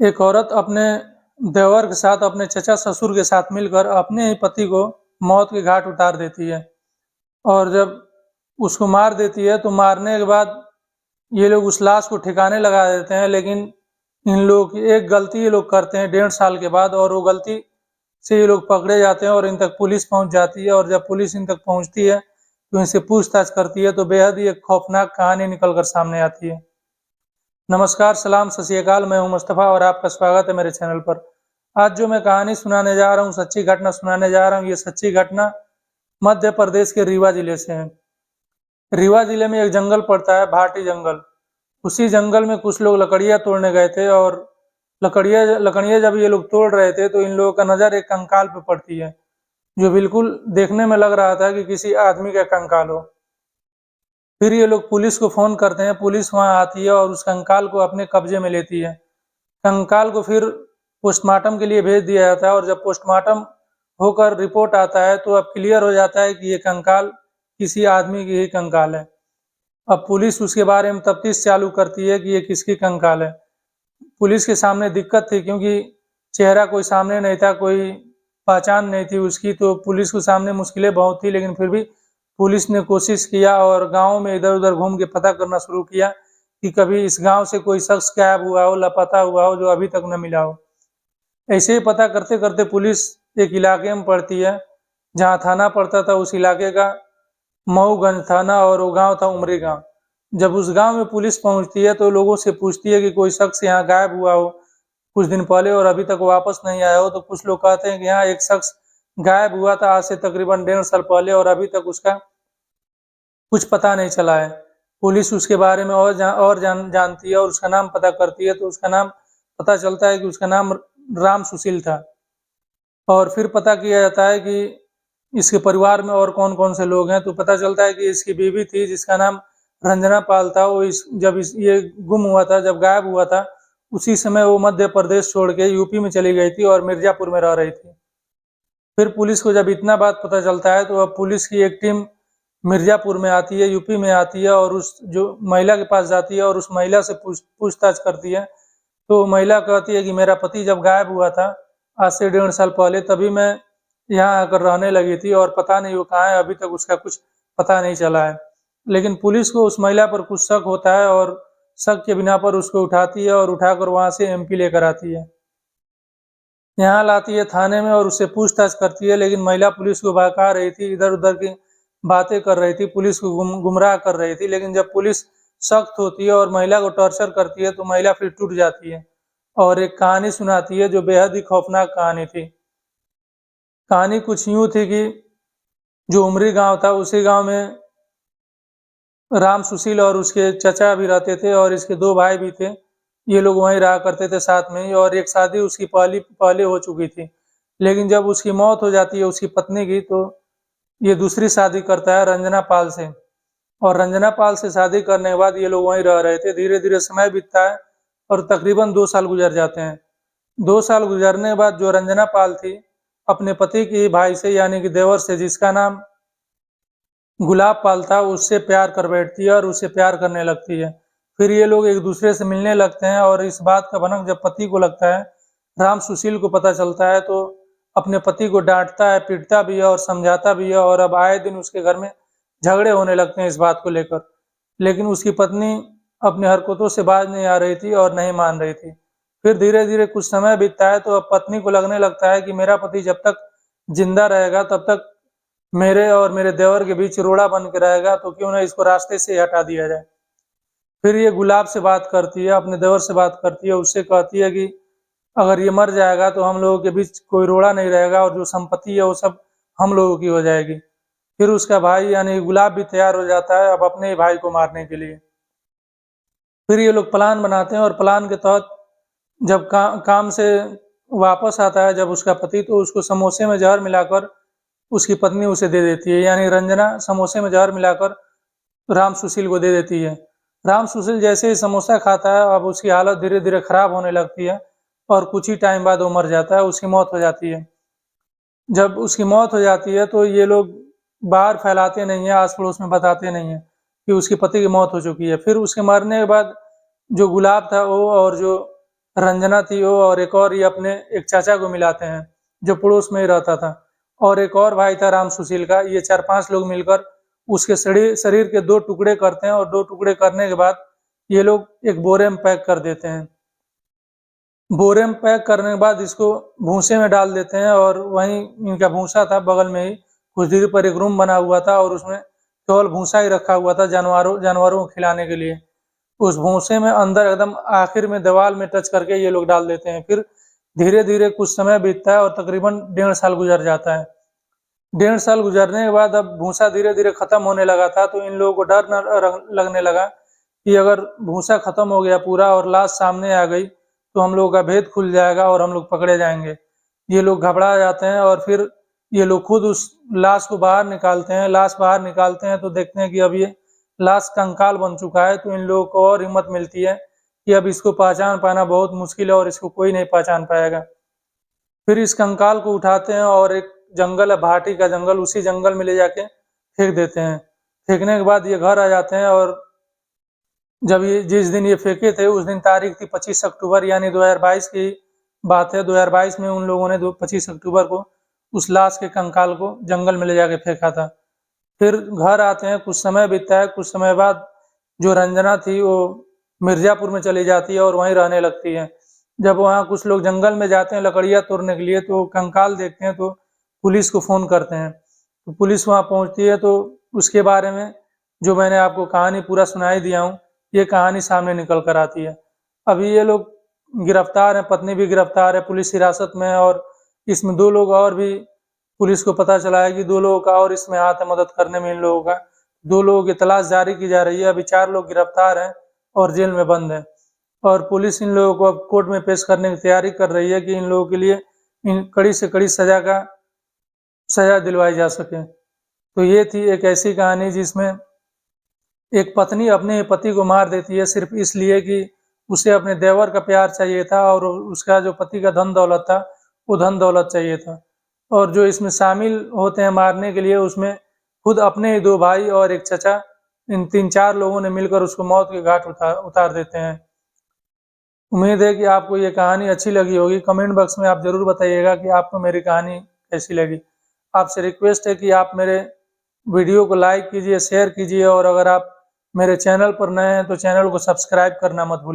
एक औरत अपने देवर के साथ, अपने चचा ससुर के साथ मिलकर अपने ही पति को मौत के घाट उतार देती है। और जब उसको मार देती है तो मारने के बाद ये लोग उस लाश को ठिकाने लगा देते हैं। लेकिन इन लोगों की एक गलती ये लोग करते हैं 1.5 साल के बाद, और वो गलती से ये लोग पकड़े जाते हैं और इन तक पुलिस पहुंच जाती है। और जब पुलिस इन तक पहुंचती है तो इनसे पूछताछ करती है तो बेहद ही एक खौफनाक कहानी निकल कर सामने आती है। नमस्कार, सलाम, सत श्री अकाल। मैं हूं मुस्तफ़ा और आपका स्वागत है मेरे चैनल पर। आज जो मैं कहानी सुनाने जा रहा हूं, सच्ची घटना सुनाने जा रहा हूं, ये सच्ची घटना मध्य प्रदेश के रीवा जिले से है। रीवा जिले में एक जंगल पड़ता है, भाटी जंगल। उसी जंगल में कुछ लोग लकड़ियां तोड़ने गए थे और लकड़ियां जब ये लोग तोड़ रहे थे तो इन लोगों का नजर एक कंकाल पे पड़ती है, जो बिल्कुल देखने में लग रहा था कि किसी आदमी का कंकाल हो। फिर ये लोग पुलिस को फोन करते हैं, पुलिस वहां आती है और उस कंकाल को अपने कब्जे में लेती है। कंकाल को फिर पोस्टमार्टम के लिए भेज दिया जाता है और जब पोस्टमार्टम होकर रिपोर्ट आता है तो अब क्लियर हो जाता है कि ये कंकाल किसी आदमी की ही कंकाल है। अब पुलिस उसके बारे में तफ्तीश चालू करती है कि ये किसकी कंकाल है। पुलिस के सामने दिक्कत थी क्योंकि चेहरा कोई सामने नहीं था, कोई पहचान नहीं थी उसकी, तो पुलिस के सामने मुश्किलें बहुत थी। लेकिन फिर भी पुलिस ने कोशिश किया और गांव में इधर उधर घूम के पता करना शुरू किया कि कभी इस गांव से कोई शख्स गायब हुआ हो, लापता हुआ हो, जो अभी तक न मिला हो। ऐसे ही पता करते करते पुलिस एक इलाके में पड़ती है जहाँ थाना पड़ता था, उस इलाके का मऊगंज थाना, और वो गांव था उमरी गांव। जब उस गांव में पुलिस पहुंचती है तो लोगों से पूछती है कि कोई शख्स यहाँ गायब हुआ हो कुछ दिन पहले और अभी तक वापस नहीं आया हो। तो कुछ लोग कहते हैं कि यहाँ एक शख्स गायब हुआ था आज से तकरीबन 1.5 साल पहले और अभी तक उसका कुछ पता नहीं चला है। पुलिस उसके बारे में जानती है और उसका नाम पता करती है तो उसका नाम पता चलता है कि उसका नाम राम सुशील था। और फिर पता किया जाता है कि इसके परिवार में और कौन कौन से लोग हैं, तो पता चलता है कि इसकी बीवी थी जिसका नाम रंजना पाल था। वो ये गुम हुआ था, जब गायब हुआ था, उसी समय वो मध्य प्रदेश छोड़ के यूपी में चली गई थी और मिर्जापुर में रह रही थी। फिर पुलिस को जब इतना बात पता चलता है तो अब पुलिस की एक टीम मिर्जापुर में आती है, यूपी में आती है और उस जो महिला के पास जाती है और उस महिला से पूछताछ करती है। तो महिला कहती है कि मेरा पति जब गायब हुआ था आज से 1.5 साल पहले, तभी मैं यहाँ आकर रहने लगी थी और पता नहीं वो कहाँ है, अभी तक उसका कुछ पता नहीं चला है। लेकिन पुलिस को उस महिला पर कुछ शक होता है और शक के बिना पर उसको उठाती है और उठाकर वहां से एमपी लेकर आती है, यहाँ लाती है थाने में और उससे पूछताछ करती है। लेकिन महिला पुलिस को बहका रही थी, इधर उधर की बातें कर रही थी, पुलिस को गुमराह कर रही थी। लेकिन जब पुलिस सख्त होती है और महिला को टॉर्चर करती है तो महिला फिर टूट जाती है और एक कहानी सुनाती है जो बेहद ही खौफनाक कहानी थी। कहानी कुछ यूं थी कि जो उमरी गांव था, उसी गांव में राम सुशील और उसके चचा भी रहते थे और इसके 2 भाई भी थे। ये लोग वहीं रहा करते थे साथ में ही, और एक शादी उसकी पहले हो चुकी थी। लेकिन जब उसकी मौत हो जाती है उसकी पत्नी की, तो ये दूसरी शादी करता है रंजना पाल से, और रंजना पाल से शादी करने के बाद ये लोग वहीं रह रहे थे। धीरे धीरे समय बीतता है और तकरीबन 2 साल गुजर जाते हैं। 2 साल गुजरने के बाद जो रंजना पाल थी अपने पति की भाई से, यानी कि देवर से, जिसका नाम गुलाब पाल था, उससे प्यार कर बैठती है और उससे प्यार करने लगती है। फिर ये लोग एक दूसरे से मिलने लगते हैं और इस बात का भनक जब पति को लगता है, राम सुशील को पता चलता है, तो अपने पति को डांटता है, पीटता भी है और समझाता भी है। और अब आए दिन उसके घर में झगड़े होने लगते हैं इस बात को लेकर। लेकिन उसकी पत्नी अपनी हरकतों से बाज नहीं आ रही थी और नहीं मान रही थी। फिर धीरे धीरे कुछ समय बीतता है तो अब पत्नी को लगने लगता है कि मेरा पति जब तक जिंदा रहेगा तब तक मेरे और मेरे देवर के बीच रोड़ा बन के रहेगा, तो क्यों ना इसको रास्ते से हटा दिया जाए। फिर ये गुलाब से बात करती है, अपने देवर से बात करती है, उससे कहती है कि अगर ये मर जाएगा तो हम लोगों के बीच कोई रोड़ा नहीं रहेगा और जो संपत्ति है वो सब हम लोगों की हो जाएगी। फिर उसका भाई यानी गुलाब भी तैयार हो जाता है अब अपने ही भाई को मारने के लिए। फिर ये लोग प्लान बनाते हैं और प्लान के तहत जब काम से वापस आता है जब उसका पति, तो उसको समोसे में जहर मिलाकर उसकी पत्नी उसे दे देती है, यानी रंजना समोसे में जहर मिलाकर राम सुशील को दे देती है। राम सुशील जैसे ही समोसा खाता है अब उसकी हालत धीरे धीरे खराब होने लगती है और कुछ ही टाइम बाद वो मर जाता है, उसकी मौत हो जाती है। जब उसकी मौत हो जाती है तो ये लोग बाहर फैलाते नहीं है, आस पड़ोस में बताते नहीं है कि उसके पति की मौत हो चुकी है। फिर उसके मरने के बाद जो गुलाब था वो और जो रंजना थी वो और एक और ये अपने एक चाचा को मिलाते हैं जो पड़ोस में ही रहता था, और एक और भाई था राम सुशील का। ये 4-5 लोग मिलकर उसके शरीर के 2 टुकड़े करते हैं और 2 टुकड़े करने के बाद ये लोग एक बोरे में पैक कर देते हैं। बोरे में पैक करने के बाद इसको भूसे में डाल देते हैं और वहीं इनका भूसा था बगल में ही, कुछ दूरी पर एक रूम बना हुआ था और उसमें केवल भूसा ही रखा हुआ था जानवरों को खिलाने के लिए। उस भूसे में अंदर एकदम आखिर में दीवार में टच करके ये लोग डाल देते हैं। फिर धीरे धीरे कुछ समय बीतता है और तकरीबन 1.5 साल गुजर जाता है। 1.5 साल गुजरने के बाद अब भूसा धीरे धीरे खत्म होने लगा था, तो इन लोगों को डर लगने लगा कि अगर भूसा खत्म हो गया पूरा और लाश सामने आ गई तो हम लोगों का भेद खुल जाएगा और हम लोग पकड़े जाएंगे। ये लोग घबरा जाते हैं और फिर ये लोग खुद उस लाश को बाहर निकालते हैं। लाश बाहर निकालते हैं तो देखते हैं कि अब ये लाश कंकाल बन चुका है, तो इन लोगों को और हिम्मत मिलती है कि अब इसको पहचान पाना बहुत मुश्किल है और इसको कोई नहीं पहचान पाएगा। फिर इस कंकाल को उठाते हैं और एक जंगल है, भाटी का जंगल, उसी जंगल में ले जाके फेंक देते हैं। फेंकने के बाद ये घर आ जाते हैं और जब ये जिस दिन ये फेंके थे उस दिन तारीख थी 25 अक्टूबर यानी 2022 की बात है। 2022 में उन लोगों ने 25 अक्टूबर को उस लाश के कंकाल को जंगल में ले जाके फेंका था। फिर घर आते हैं, कुछ समय बीतता है। कुछ समय बाद जो रंजना थी वो मिर्जापुर में चली जाती है और वहीं रहने लगती है। जब वहाँ कुछ लोग जंगल में जाते हैं लकड़ियाँ तोड़ने के लिए तो कंकाल देखते हैं तो पुलिस को फ़ोन करते हैं। तो पुलिस वहाँ पहुँचती है तो उसके बारे में जो मैंने आपको कहानी पूरा सुनाई दिया हूँ, ये कहानी सामने निकल कर आती है। अभी ये लोग गिरफ्तार हैं, पत्नी भी गिरफ्तार है, पुलिस हिरासत में है और इसमें 2 लोग और भी पुलिस को पता चला है कि 2 लोगों का और इसमें हाथ है मदद करने में इन लोगों का। 2 लोगों की तलाश जारी की जा रही है। अभी 4 लोग गिरफ्तार हैं और जेल में बंद हैं और पुलिस इन लोगों को अब कोर्ट में पेश करने की तैयारी कर रही है कि इन लोगों के लिए इन कड़ी से कड़ी सजा दिलवाई जा सके। तो ये थी एक ऐसी कहानी जिसमें एक पत्नी अपने पति को मार देती है सिर्फ इसलिए कि उसे अपने देवर का प्यार चाहिए था और उसका जो पति का धन दौलत था वो धन दौलत चाहिए था। और जो इसमें शामिल होते हैं मारने के लिए उसमें खुद अपने ही 2 भाई और एक चचा, इन 3-4 लोगों ने मिलकर उसको मौत के घाट उतार देते हैं। उम्मीद है कि आपको ये कहानी अच्छी लगी होगी। कमेंट बॉक्स में आप ज़रूर बताइएगा कि आपको मेरी कहानी कैसी लगी। आपसे रिक्वेस्ट है कि आप मेरे वीडियो को लाइक कीजिए, शेयर कीजिए और अगर आप मेरे चैनल पर नए हैं तो चैनल को सब्सक्राइब करना मत भूलिए।